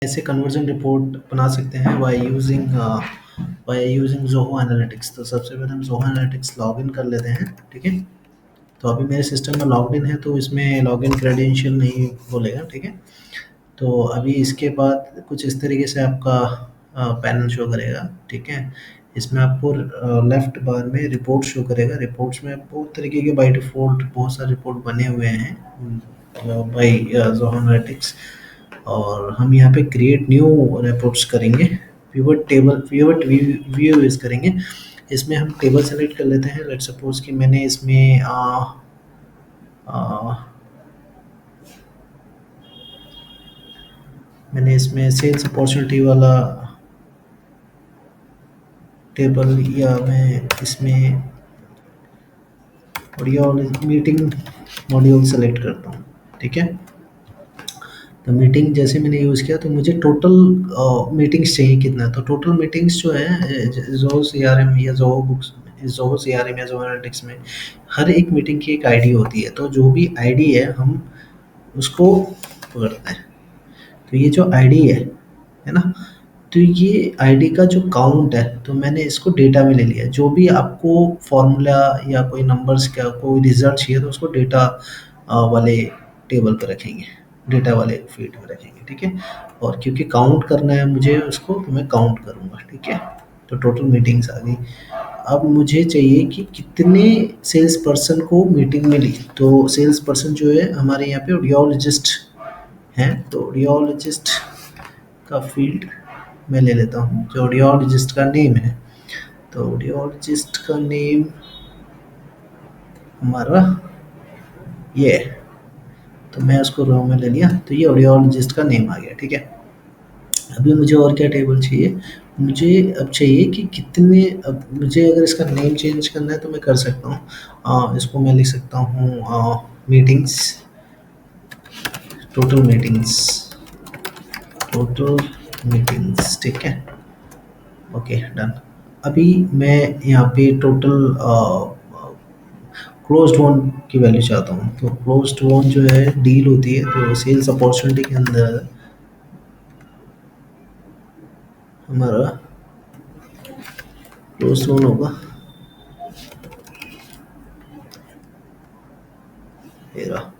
ऐसे conversion report बना सकते हैं बाय यूजिंग ज़ोहो एनालिटिक्स। तो सबसे पहले हम ज़ोहो एनालिटिक्स लॉगिन कर लेते हैं, ठीक है। तो अभी मेरे सिस्टम में लॉग्ड इन है, तो इसमें लॉगिन क्रेडेंशियल नहीं बोलेगा, ठीक है। तो अभी इसके बाद कुछ इस तरीके से आपका पैनल शो करेगा, ठीक है। इसमें आपको लेफ्ट बार में रिपोर्ट शो करेगा। रिपोर्ट्स में बहुत तरीके के बाय डिफ़ॉल्ट बहुत सारे रिपोर्ट बने हुए हैं बाय ज़ोहो एनालिटिक्स। और हम यहाँ पे क्रिएट न्यू रिपोर्ट्स करेंगे, पिवट व्यू यूज़ करेंगे। इसमें हम टेबल सेलेक्ट कर लेते हैं। लेट्स सपोज कि आ, मैंने इसमें सेल्स अपॉर्चुनिटी वाला टेबल, या मैं इसमें ऑडियो मीटिंग मॉड्यूल सेलेक्ट करता हूँ, ठीक है। तो मीटिंग जैसे मैंने यूज़ किया, तो मुझे टोटल मीटिंग्स चाहिए कितना। तो टोटल मीटिंग्स जो है ज़ोहो सीआरएम या ज़ोहो सीआरएम या ज़ोहो एनालिटिक्स में हर एक मीटिंग की एक आईडी होती है। तो जो भी आईडी है हम उसको पकड़ते हैं। तो ये जो आईडी है ना, तो ये आईडी का जो काउंट है, तो मैंने इसको डेटा में ले लिया। जो भी आपको फॉर्मूला या कोई नंबर्स का कोई रिजल्ट चाहिए, तो उसको डेटा वाले टेबल पर रखेंगे, डेटा वाले फील्ड में रखेंगे, ठीक है। और क्योंकि काउंट करना है मुझे उसको, तो मैं काउंट करूँगा, ठीक है। तो टोटल मीटिंग्स आ गई। अब मुझे चाहिए कि कितने सेल्स पर्सन को मीटिंग मिली। तो सेल्स पर्सन जो है हमारे यहाँ पे ऑडियोलॉजिस्ट हैं। तो ऑडियोलॉजिस्ट का फील्ड मैं ले लेता हूँ, जो ऑडियोलॉजिस्ट का नेम है। तो ऑडियोलॉजिस्ट का नेम हमारा ये है। तो मैं उसको रो में ले लिया, तो ये ऑडियोलॉजिस्ट का नेम आ गया, ठीक है। अभी मुझे और क्या टेबल चाहिए। मुझे अब चाहिए कि कितने, अब मुझे अगर इसका नेम चेंज करना है तो मैं कर सकता हूँ। इसको मैं लिख सकता हूँ meetings, total meetings, total meetings, ठीक है। Okay, done. अभी मैं यहाँ पे टोटल क्लोज्ड वन की वैल्यू चाहता हूँ। तो क्लोज्ड वन जो है डील होती है, तो सेल्स अपॉर्चुनिटी के अंदर हमारा क्लोज्ड वन होगा मेरा।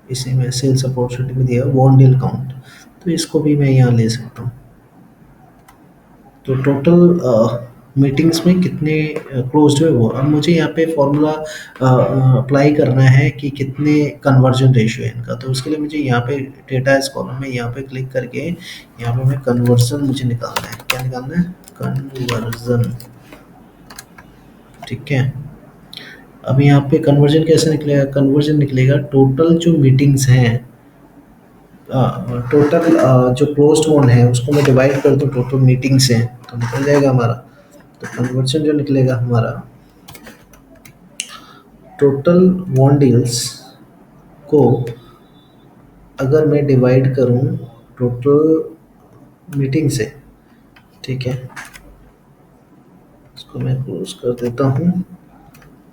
इसी में सेल्स अपॉर्चुनिटी में दिया वन डील काउंट, तो इसको भी मैं यहाँ ले सकता हूँ। तो टोटल मीटिंग्स में कितने क्लोज्ड हुए वो। अब मुझे यहाँ पे फॉर्मूला अप्लाई करना है कि कितने कन्वर्जन रेशियो है इनका। तो उसके लिए मुझे यहाँ पे डेटा इस कॉलम में यहाँ पे क्लिक करके यहाँ पे मैं कन्वर्जन मुझे निकालना है। क्या निकालना है? कन्वर्जन, ठीक है। अब यहाँ पे कन्वर्जन कैसे निकलेगा? कन्वर्जन निकलेगा टोटल जो मीटिंग्स हैं, टोटल जो क्लोज्ड वन है उसको मैं डिवाइड कर दूँ टोटल मीटिंग से, तो निकल जाएगा हमारा। तो कन्वर्जन जो निकलेगा हमारा, टोटल वन डील्स को अगर मैं डिवाइड करूँ टोटल मीटिंग से, ठीक है। इसको मैं क्लोज कर देता हूँ,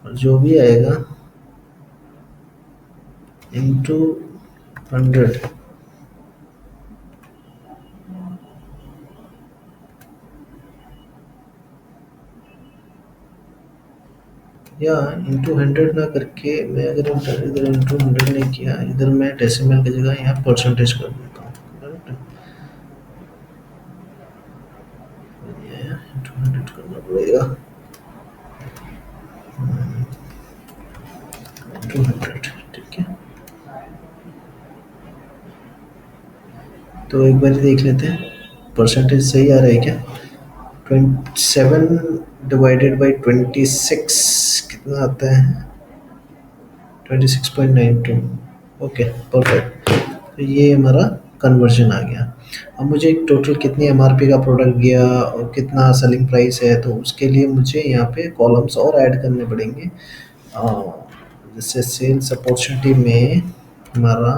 और जो भी आएगा इंटू 100, या इंटू 100 ना करके मैं अगर इधर इंटू 100 नहीं किया, इधर मैं डेसिमल की जगह यहाँ परसेंटेज कर देता हूँ, करेक्ट। इंटू 100 करना पड़ेगा, इंटू 100, ठीक है। तो एक बार देख लेते हैं परसेंटेज सही आ रहा है क्या। 27 डिवाइडेड बाई 26 कितना आता है? 26.92। Okay, perfect. तो ये हमारा कन्वर्जन आ गया। अब मुझे एक टोटल कितनी एमआरपी का प्रोडक्ट गया और कितना सेलिंग प्राइस है, तो उसके लिए मुझे यहाँ पे कॉलम्स और ऐड करने पड़ेंगे। जैसे सेल्स अपॉर्चुनिटी में हमारा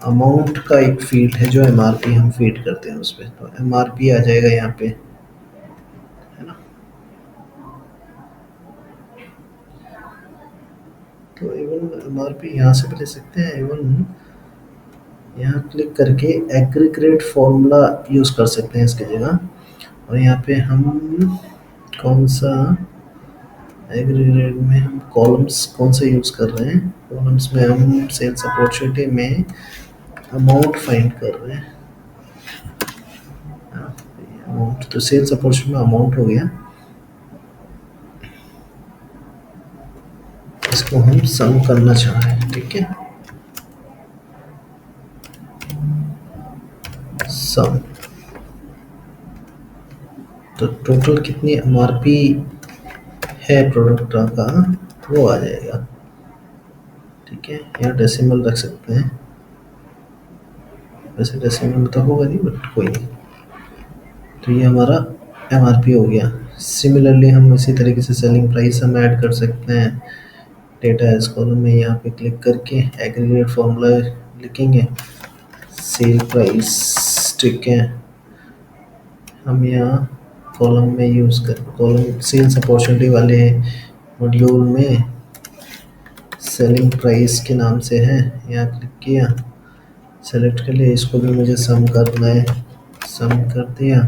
अमाउंट का एक फील्ड है, जो एमआरपी हम फीड करते हैं उस पर, तो एमआरपी आ जाएगा यहाँ पे, है ना। तो इवन एमआरपी यहाँ से भी ले सकते हैं, इवन यहाँ क्लिक करके एग्रीगेट फॉर्मूला यूज़ कर सकते हैं इसकी जगह। और यहाँ पे हम कौन सा एग्रीगेट में हम कॉलम्स कौन सा यूज़ कर रहे हैं, कॉलम्स में हम सेल्स अपॉर्चुनिटी में अमाउंट फाइंड कर रहे हैं। अमाउंट तो सेल्स अपॉर्चुनिटी में अमाउंट हो गया, इसको हम सम करना चाह रहे हैं। ठीक है, सम तो टोटल कितनी एमआरपी है प्रोडक्ट का वो आ जाएगा। ठीक है, यहाँ डेसिमल रख सकते हैं, वैसे डेसिमल में तो होगा नहीं बट कोई नहीं। तो ये हमारा एमआरपी हो गया। सिमिलरली हम इसी तरीके से सेलिंग प्राइस हम ऐड कर सकते हैं। डेटा इस कॉलम में यहाँ पे क्लिक करके एग्रीगेट फॉर्मूला लिखेंगे, सेल प्राइस। ठीक है, हम यहाँ कॉलम में यूज़ कर कॉलम सेल्स अपॉर्चुनिटी वाले मॉड्यूल में सेलिंग प्राइस के नाम से है, यहाँ क्लिक किया, सेलेक्ट कर लिया, इसको भी मुझे सम करना है, सम कर दिया,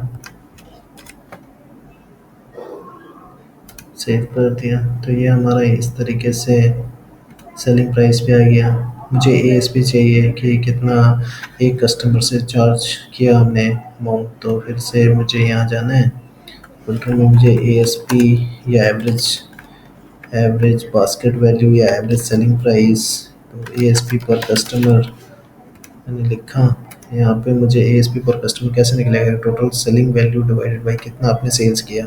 सेव कर दिया। तो ये हमारा इस तरीके से सेलिंग प्राइस पे आ गया। मुझे एएसपी चाहिए कि कितना एक कस्टमर से चार्ज किया हमने अमाउंट, तो फिर से मुझे यहाँ जाना है, फिल्टर में मुझे एएसपी या एवरेज बास्केट वैल्यू या एवरेज सेलिंग प्राइस, तो एएसपी पर कस्टमर मैंने लिखा। यहाँ पे मुझे एएसपी पर कस्टमर कैसे निकलेगा, total selling value divided by कितना आपने सेल्स किया।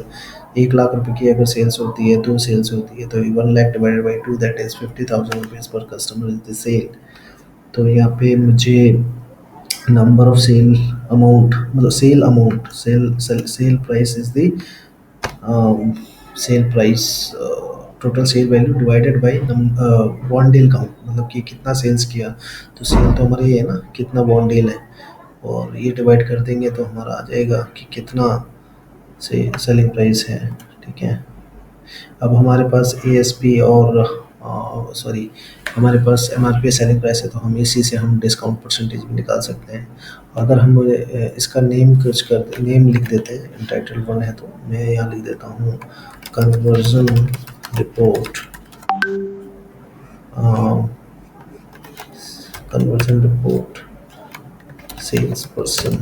1,00,000 रुपये की अगर सेल्स होती है, 2 सेल्स होती है, तो 1,00,000 divided by 2 that is 50,000 rupees पर कस्टमर इज द सेल। तो यहाँ पे मुझे नंबर ऑफ सेल अमाउंट, मतलब sale amount, sale price is the sale price, total sale value divided by one deal count, मतलब कि कितना सेल्स किया। तो सेल तो हमारा ये है ना, कितना वन डील है, और ये डिवाइड कर देंगे तो हमारा आ जाएगा कि कितना से सेलिंग प्राइस है। ठीक है, अब हमारे पास एएसपी और सॉरी हमारे पास एमआरपी सेलिंग प्राइस है, तो हम इसी से हम डिस्काउंट परसेंटेज भी निकाल सकते हैं। अगर हम इसका नेम कुछ कर नेम लिख देते हैं, टाइटल 1 है तो मैं यहाँ लिख देता हूँ conversion report, conversion report sales person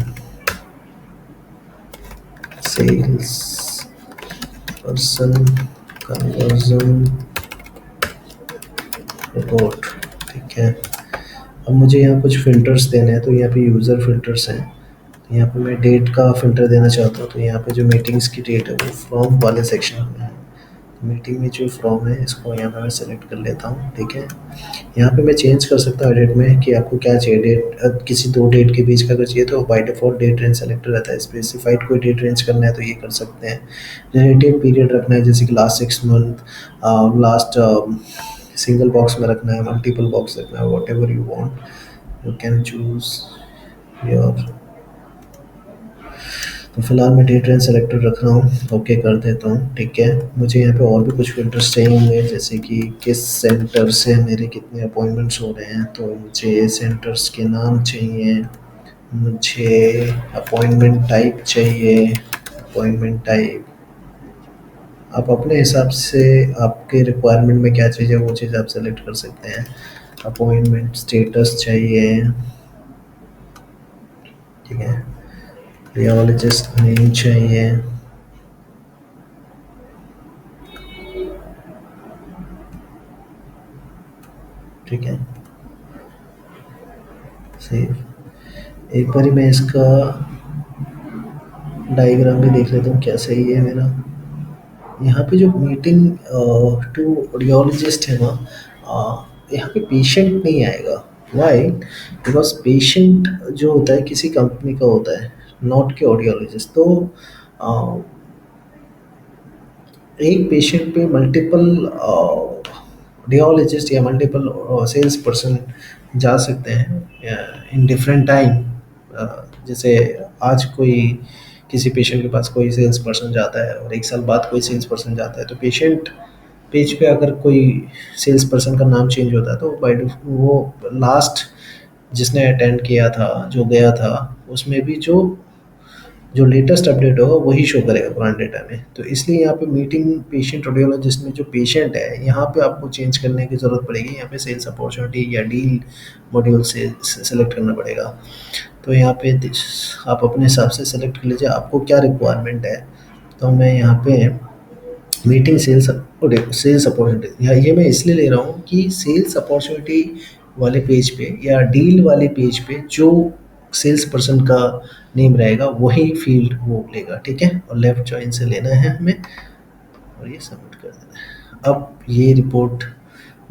conversion report. ठीक है, अब मुझे यहाँ कुछ फ़िल्टर्स देने हैं, तो यहाँ पे यूज़र फ़िल्टर्स हैं, तो यहाँ पे मैं डेट का फ़िल्टर देना चाहता हूँ। तो यहाँ पे जो मीटिंग्स की डेट है वो फ्रॉम वाले सेक्शन में है, मीटिंग में जो फ्रॉम है इसको यहाँ पे मैं सेलेक्ट कर लेता हूँ। ठीक है, यहाँ पे मैं चेंज कर सकता हूँ एडिट में कि आपको क्या चाहिए, डेट किसी दो डेट के बीच का अगर चाहिए तो by default date range select रहता है, स्पेसिफाइड कोई डेट रेंज करना है तो ये कर सकते हैं। रिलेटिव पीरियड रखना है, जैसे कि last 6 month, last single box में रखना है, मल्टीपल बॉक्स रखना है, what ever you want you can choose your. तो फिलहाल मैं डेट रेंज सेलेक्टेड रख रहा हूँ, ओके कर देता हूँ। ठीक है, मुझे यहाँ पे और भी कुछ फिल्टर्स चाहिए होंगे, जैसे कि किस सेंटर से मेरे कितने अपॉइंटमेंट्स हो रहे हैं, तो मुझे सेंटर्स के नाम चाहिए, मुझे अपॉइंटमेंट टाइप चाहिए, अपॉइंटमेंट टाइप आप अपने हिसाब से आपके रिक्वायरमेंट में क्या चीज़ है वो चीज़ आप सेलेक्ट कर सकते हैं। अपॉइंटमेंट स्टेटस चाहिए, ठीक है, रियोलॉजिस्ट नेम चाहिए, ठीक है, सेव। एक बारी मैं इसका डायग्राम भी देख लेता हूँ क्या सही है मेरा। यहाँ पे जो मीटिंग टू ऑडियोलॉजिस्ट है ना, यहाँ पे पेशेंट नहीं आएगा। वाई? बिकॉज पेशेंट जो होता है किसी कंपनी का होता है, नॉट के ऑडियोलॉजिस्ट। तो एक पेशेंट पे मल्टीपल ऑडियोलॉजिस्ट या मल्टीपल सेल्स पर्सन जा सकते हैं इन डिफरेंट टाइम। जैसे आज कोई किसी पेशेंट के पास कोई सेल्स पर्सन जाता है और 1 साल बाद कोई सेल्स पर्सन जाता है, तो पेशेंट पेज पे अगर कोई सेल्स पर्सन का नाम चेंज होता है तो बाय वो लास्ट जिसने अटेंड किया था, जो गया था, उसमें भी जो जो लेटेस्ट अपडेट होगा वही शो करेगा पुराने डेटा में। तो इसलिए यहाँ पे मीटिंग पेशेंट ऑडियोलॉजिस्ट में जो पेशेंट है, यहाँ पे आपको चेंज करने की ज़रूरत पड़ेगी। यहाँ पे सेल्स अपॉर्चुनिटी या डील मॉड्यूल से सेलेक्ट करना पड़ेगा। तो यहाँ पे आप अपने हिसाब से सेलेक्ट कर लीजिए आपको क्या रिक्वायरमेंट है। तो मैं यहाँ पे मीटिंग सेल्स अपॉर्चुनिटी, या ये मैं इसलिए ले रहा हूँ कि सेल्स अपॉर्चुनिटी वाले पेज पे या डील वाले पेज पे जो सेल्स पर्सन का नेम रहेगा वही फील्ड वो लेगा, ठीक है। और लेफ्ट जॉइन से लेना है हमें और ये सबमिट कर देना है। अब ये रिपोर्ट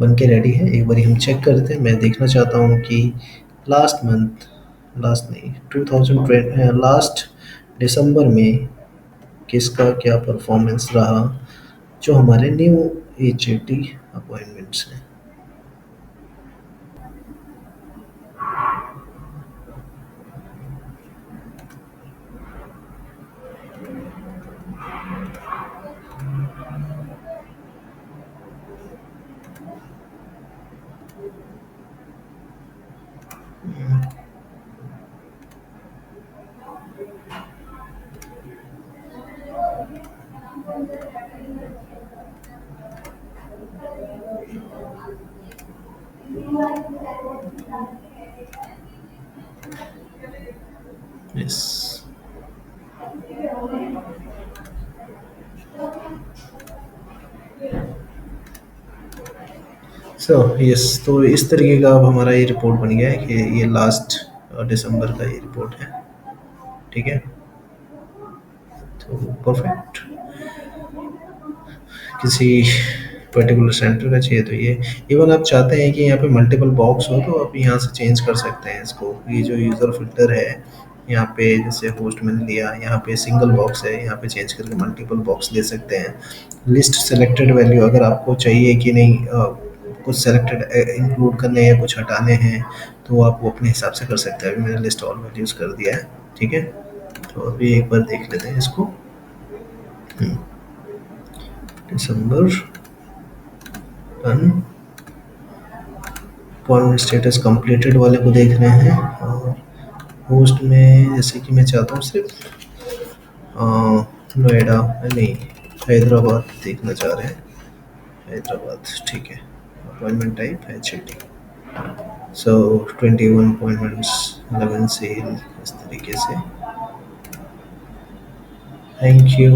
बन के रेडी है, एक बार हम चेक करते हैं। मैं देखना चाहता हूँ कि लास्ट मंथ, लास्ट नहीं 2020 लास्ट दिसंबर में किसका क्या परफॉर्मेंस रहा जो हमारे न्यू एच.ए.टी अपॉइंटमेंट्स हैं। यस, सो यस, तो इस तरीके का अब हमारा ये रिपोर्ट बन गया है कि ये लास्ट दिसंबर का ये रिपोर्ट है, ठीक है। तो परफेक्ट, किसी पर्टिकुलर सेंटर का चाहिए तो ये, इवन आप चाहते हैं कि यहाँ पे मल्टीपल बॉक्स हो तो आप यहाँ से चेंज कर सकते हैं इसको। ये जो यूज़र फिल्टर है यहाँ पे, जैसे होस्ट मैंने लिया, यहाँ पे सिंगल बॉक्स है, यहाँ पे चेंज करके मल्टीपल बॉक्स ले सकते हैं। लिस्ट सेलेक्टेड वैल्यू, अगर आपको चाहिए कि नहीं कुछ सेलेक्टेड इंक्लूड करने हैं, कुछ हटाने हैं, तो आप वो अपने हिसाब से कर सकते हैं। अभी मैंने लिस्ट ऑल वैल्यूज़ कर दिया है, ठीक है। तो अभी एक बार देख लेते हैं इसको। दिसंबर डन, अपॉइंटमेंट स्टेटस कंप्लीटेड वाले को देख रहे हैं। और होस्ट में जैसे कि मैं चाहता हूँ सिर्फ नोएडा नहीं, हैदराबाद देखना चाह रहे हैं, हैदराबाद, ठीक है। अपॉइंटमेंट टाइप एच.ए.टी, सो 21 अपॉइंटमेंट्स, 11 सेल, इस तरीके से। Thank you.